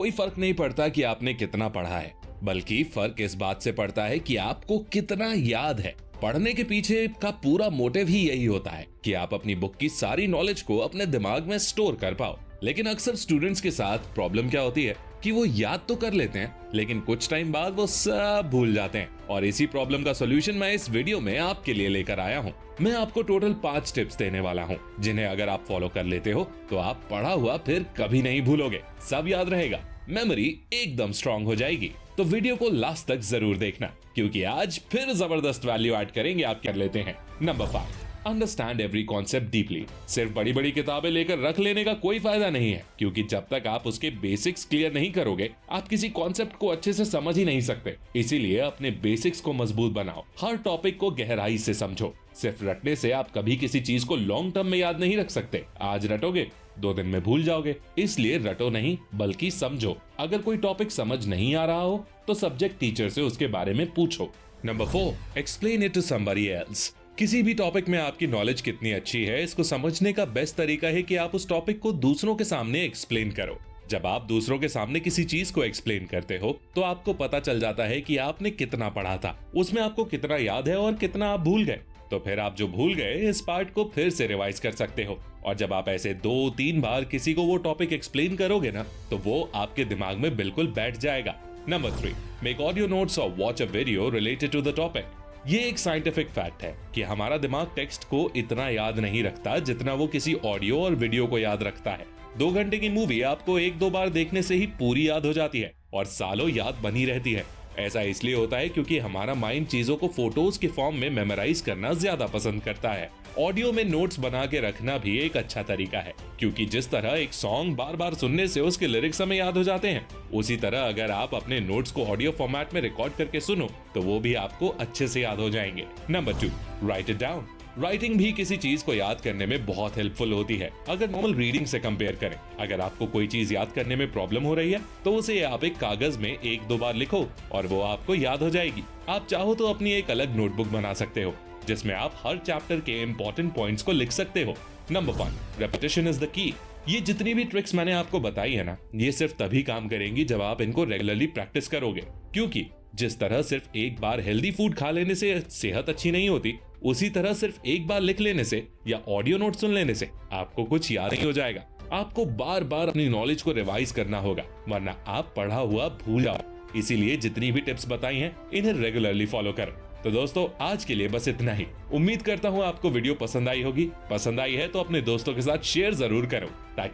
कोई फर्क नहीं पड़ता कि आपने कितना पढ़ा है, बल्कि फर्क इस बात से पड़ता है कि आपको कितना याद है। पढ़ने के पीछे का पूरा मोटिव ही यही होता है कि आप अपनी बुक की सारी नॉलेज को अपने दिमाग में स्टोर कर पाओ। लेकिन अक्सर स्टूडेंट्स के साथ प्रॉब्लम क्या होती है कि वो याद तो कर लेते हैं, लेकिन कुछ टाइम बाद वो सब भूल जाते हैं। और इसी प्रॉब्लम का सॉल्यूशन मैं इस वीडियो में आपके लिए लेकर आया हूँ। मैं आपको टोटल 5 टिप्स देने वाला हूँ, जिन्हें अगर आप फॉलो कर लेते हो तो आप पढ़ा हुआ फिर कभी नहीं भूलोगे, सब याद रहेगा, मेमोरी एकदम स्ट्रांग हो जाएगी। तो वीडियो को लास्ट तक जरूर देखना, क्योंकि आज फिर जबरदस्त वैल्यू ऐड करेंगे। आप कर लेते हैं number 5, understand every concept deeply. सिर्फ बड़ी बड़ी किताबें लेकर रख लेने का कोई फायदा नहीं है, क्योंकि जब तक आप उसके बेसिक्स क्लियर नहीं करोगे, आप किसी कॉन्सेप्ट को अच्छे से समझ ही नहीं सकते। इसीलिए अपने बेसिक्स को मजबूत बनाओ, हर टॉपिक को गहराई से समझो। सिर्फ रटने से आप कभी किसी चीज को लॉन्ग टर्म में याद नहीं रख सकते। आज रटोगे 2 दिन में भूल जाओगे, इसलिए रटो नहीं बल्कि समझो। अगर कोई टॉपिक समझ नहीं आ रहा हो तो सब्जेक्ट टीचर से उसके बारे में पूछो। Number 4, explain it to somebody else. किसी भी टॉपिक में आपकी नॉलेज कितनी अच्छी है, इसको समझने का बेस्ट तरीका है कि आप उस टॉपिक को दूसरों के सामने एक्सप्लेन करो। जब आप दूसरों के सामने किसी चीज को एक्सप्लेन करते हो तो आपको पता चल जाता है कि आपने कितना पढ़ा था, उसमें आपको कितना याद है और कितना आप भूल गए। तो फिर आप जो भूल गए इस पार्ट को फिर से रिवाइज कर सकते हो। और जब आप ऐसे 2-3 बार किसी को वो टॉपिक एक्सप्लेन करोगे ना, तो वो आपके दिमाग में बिल्कुल बैठ जाएगा। नंबर 3, मेक ऑडियो नोट्स और watch a video related to the topic. ये एक साइंटिफिक फैक्ट है कि हमारा दिमाग टेक्स्ट को इतना याद नहीं रखता जितना वो किसी ऑडियो और वीडियो को याद रखता है। 2 घंटे की मूवी आपको 1-2 बार देखने से ही पूरी याद हो जाती है और सालों याद बनी रहती है। ऐसा इसलिए होता है क्योंकि हमारा माइंड चीजों को फोटोज के फॉर्म में मेमोराइज करना ज्यादा पसंद करता है। ऑडियो में नोट्स बना के रखना भी एक अच्छा तरीका है, क्योंकि जिस तरह एक सॉन्ग बार बार सुनने से उसके लिरिक्स हमें याद हो जाते हैं, उसी तरह अगर आप अपने नोट्स को ऑडियो फॉर्मेट में रिकॉर्ड करके सुनो तो वो भी आपको अच्छे से याद हो जाएंगे। Number 2, right it down. Writing भी किसी चीज को याद करने में बहुत हेल्पफुल होती है, अगर नॉर्मल रीडिंग से कंपेयर करें। अगर आपको कोई चीज याद करने में प्रॉब्लम हो रही है तो उसे आप एक कागज में 1-2 बार लिखो और वो आपको याद हो जाएगी। आप चाहो तो अपनी एक अलग नोटबुक बना सकते हो, जिसमें आप हर चैप्टर के इंपॉर्टेंट पॉइंट्स को लिख सकते हो। Number 1, repetition is the key. ये जितनी भी ट्रिक्स मैंने आपको बताई है ना, ये सिर्फ तभी काम करेंगी जब आप इनको रेगुलरली प्रैक्टिस करोगे। क्योंकि जिस तरह सिर्फ एक बार हेल्दी फूड खा लेने से सेहत अच्छी नहीं होती, उसी तरह सिर्फ एक बार लिख लेने से या ऑडियो नोट सुन लेने से आपको कुछ याद नहीं हो जाएगा। आपको बार बार अपनी नॉलेज को रिवाइज करना होगा, वरना आप पढ़ा हुआ भूल जाओ। इसीलिए जितनी भी टिप्स बताई हैं इन्हें रेगुलरली फॉलो करो। तो दोस्तों, आज के लिए बस इतना ही। उम्मीद करता हूँ आपको वीडियो पसंद आई होगी। पसंद आई है तो अपने दोस्तों के साथ शेयर जरूर करो, ताकि